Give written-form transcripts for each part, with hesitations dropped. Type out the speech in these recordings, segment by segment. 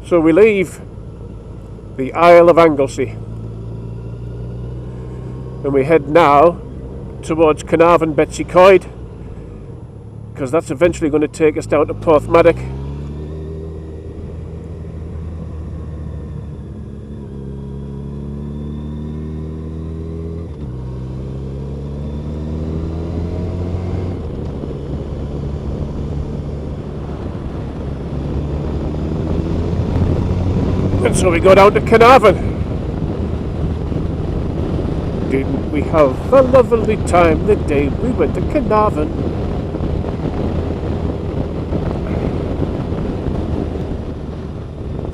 So we leave the Isle of Anglesey and we head now towards Carnarvon Betsy Coed, because that's eventually going to take us down to Porthmadog. And so we go down to Carnarvon. Didn't we have a lovely time the day we went to Carnarvon?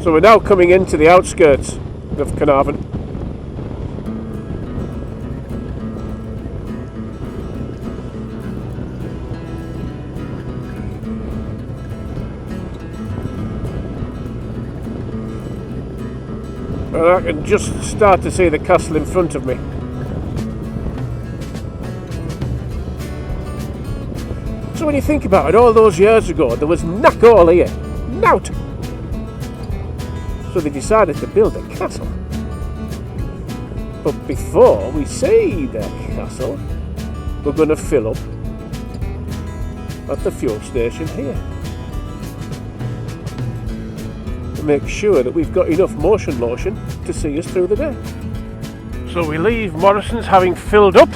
So we're now coming into the outskirts of Carnarvon. And I can just start to see the castle in front of me. So when you think about it, all those years ago there was knack all here, nout. So they decided to build a castle. But before we see the castle, we're going to fill up at the fuel station here. Make sure that we've got enough motion lotion to see us through the day. So we leave Morrison's having filled up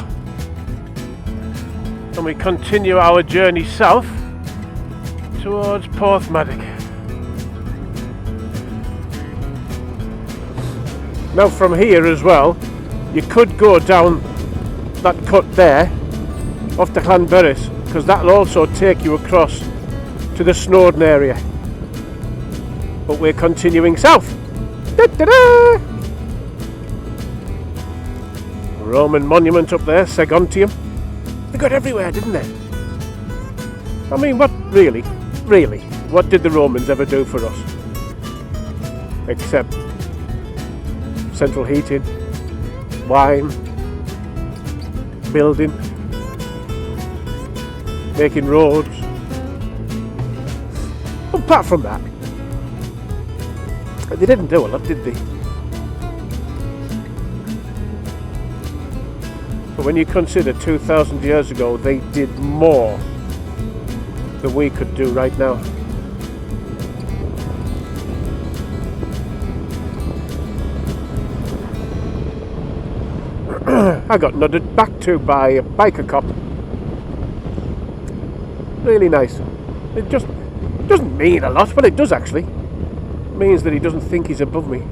and we continue our journey south towards Porthmadog. Now from here as well, you could go down that cut there off to Llanberis, because that'll also take you across to the Snowdon area. But we're continuing south. Da-da-da! Roman monument up there, Segontium. They got everywhere, didn't they? I mean, what really, what did the Romans ever do for us? Except central heating, wine, building, making roads. Apart from that, they didn't do a lot, did they? But when you consider 2,000 years ago, they did more than we could do right now. I got nodded back to by a biker cop. Really nice. It just doesn't mean a lot, but it does actually. Means that he doesn't think he's above me.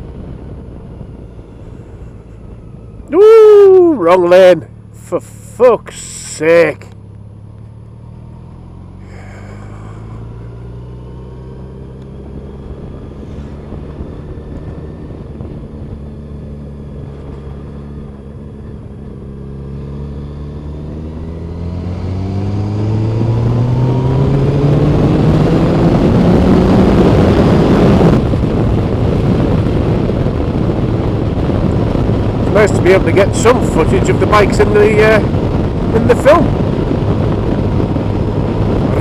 Ooh, wrong lane. For fuck's sake. Nice to be able to get some footage of the bikes in the film.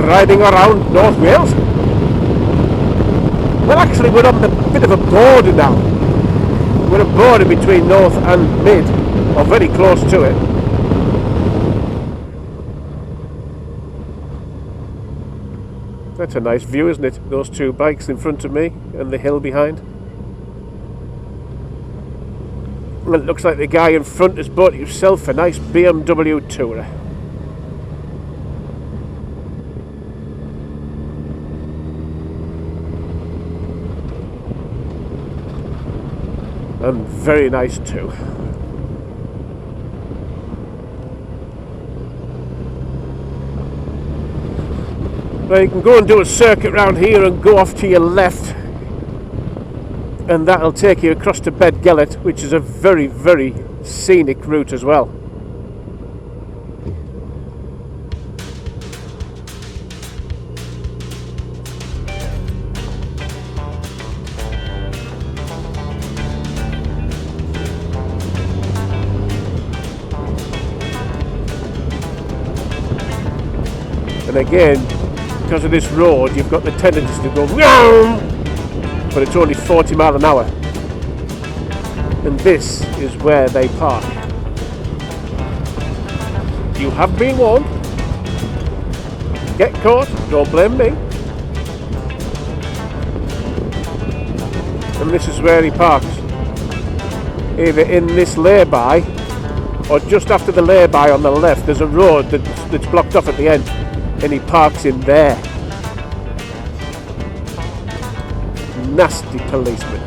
Riding around North Wales. Well, actually, we're on the bit of a border now. We're a border between North and Mid, or very close to it. That's a nice view, isn't it? Those two bikes in front of me and the hill behind. Well, it looks like the guy in front has bought himself a nice BMW Tourer. And very nice too. Well, you can go and do a circuit round here and go off to your left, and that'll take you across to Bedgellet, which is a very, very scenic route as well. And again, because of this road, you've got the tendency to go but it's only 40 mile an hour. And this is where they park. You have been warned. Get caught, don't blame me. And this is where he parks. Either in this lay-by or just after the lay-by on the left. There's a road that's blocked off at the end, and he parks in there. Nasty policeman.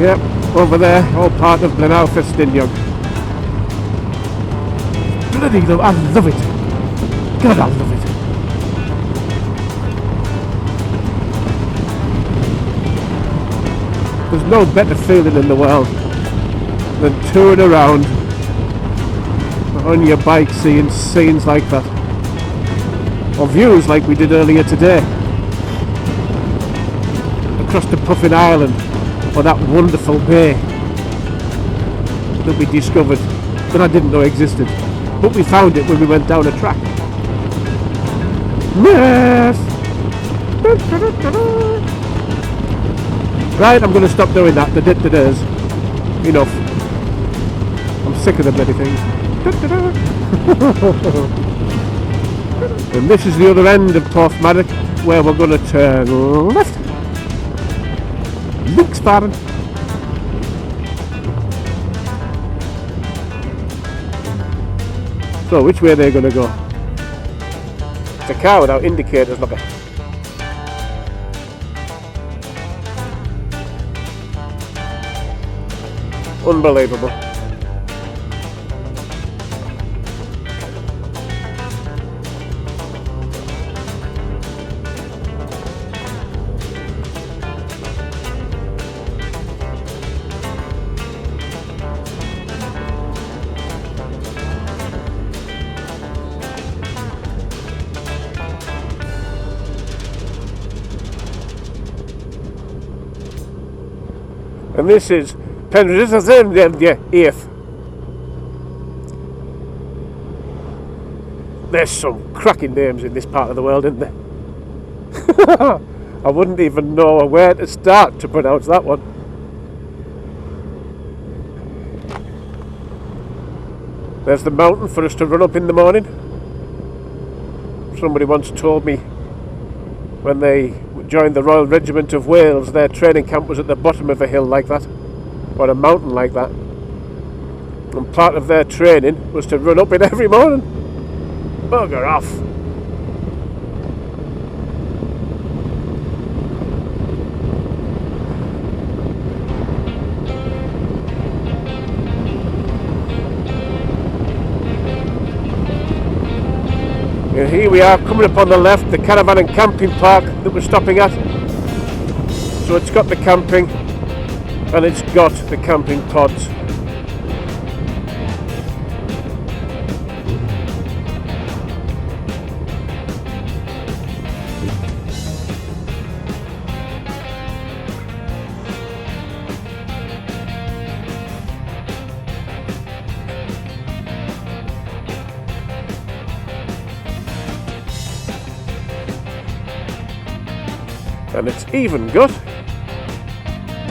Yep, over there, all part of Glenalfestiniog. Bloody love, I love it. God, I love it. There's no better feeling in the world than touring around on your bike seeing scenes like that. Or views like we did earlier today. Across the Puffin Island. Or that wonderful bay that we discovered that I didn't know existed, but we found it when we went down a track. Yes! Right, I'm going to stop doing that. The dit-da-da's. Enough. I'm sick of the bloody things. And this is the other end of Porthmadog, where we're going to turn left. Links fahren. So which way are they going to go? It's a car without indicators, look at. Unbelievable. And this is Penrith. There's some cracking names in this part of the world, isn't there? I wouldn't even know where to start to pronounce that one. There's the mountain for us to run up in the morning. Somebody once told me when they joined the Royal Regiment of Wales, their training camp was at the bottom of a hill like that, or a mountain like that, and part of their training was to run up it every morning. Bugger off. And here we are coming up on the left, the caravan and camping park that we're stopping at. So it's got the camping and it's got the camping pods. And it's even got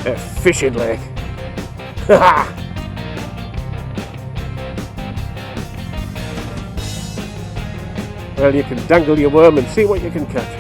a fishing lake. Well, you can dangle your worm and see what you can catch.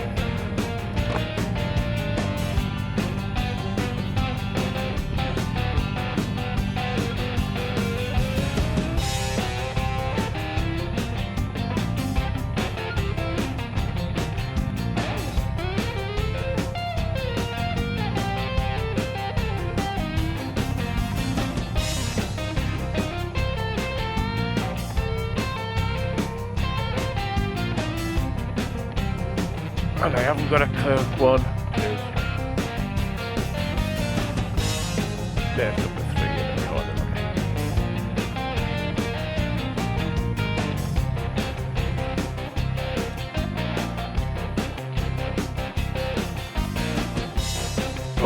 And I haven't got a curved one. There's number 3 in the corner.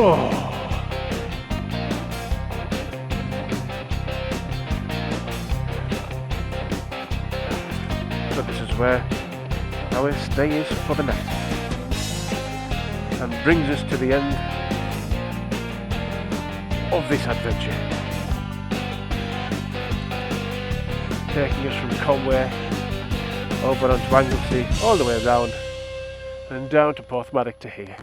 Oh. So this is where our stay is for the night, and brings us to the end of this adventure, taking us from Conway over onto Anglesey, all the way around and down to Porthmadog to here.